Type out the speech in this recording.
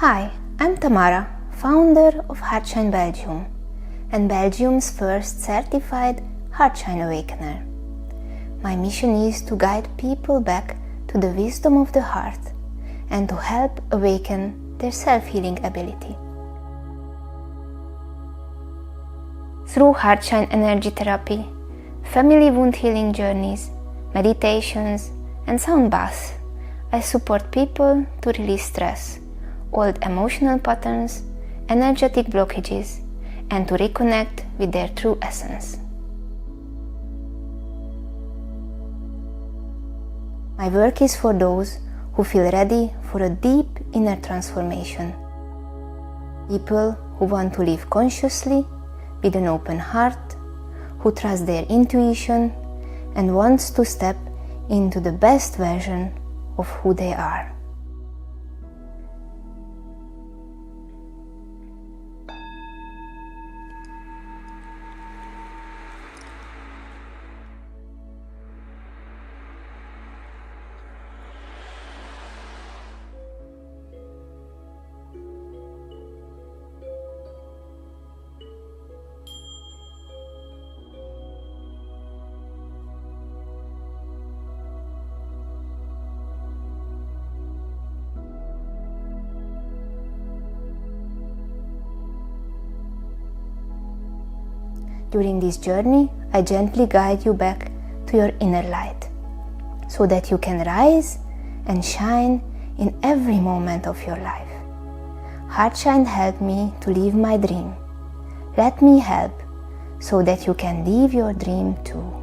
Hi, I'm Tamara, founder of Heart Shine Belgium and Belgium's first certified Heart Shine Awakener. My mission is to guide people back to the wisdom of the heart and to help awaken their self-healing ability. Through Heart Shine energy therapy, family wound healing journeys, meditations, and sound baths, I support people to release stress, old emotional patterns, energetic blockages, and to reconnect with their true essence. My work is for those who feel ready for a deep inner transformation. People who want to live consciously, with an open heart, who trust their intuition and wants to step into the best version of who they are. During this journey, I gently guide you back to your inner light, so that you can rise and shine in every moment of your life. Heart Shine helped me to live my dream. Let me help so that you can live your dream too.